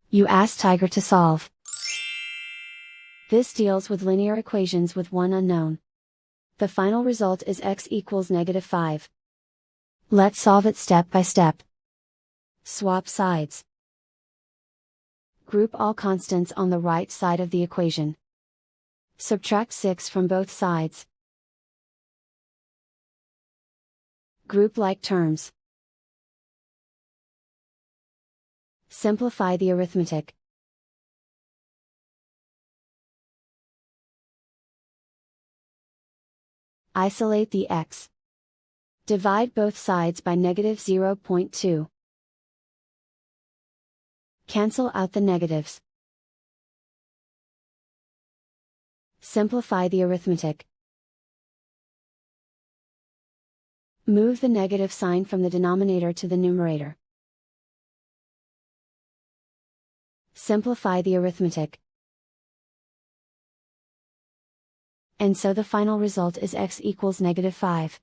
You ask Tiger to solve. This deals with linear equations with one unknown. The final result is x equals -5. Let's solve it step by step. Swap sides. Group all constants on the right side of the equation. Subtract 6 from both sides. Group like terms. Simplify the arithmetic. Isolate the x. Divide both sides by -0.2. Cancel out the negatives. Simplify the arithmetic. Move the negative sign from the denominator to the numerator. Simplify the arithmetic. And so the final result is x equals -5.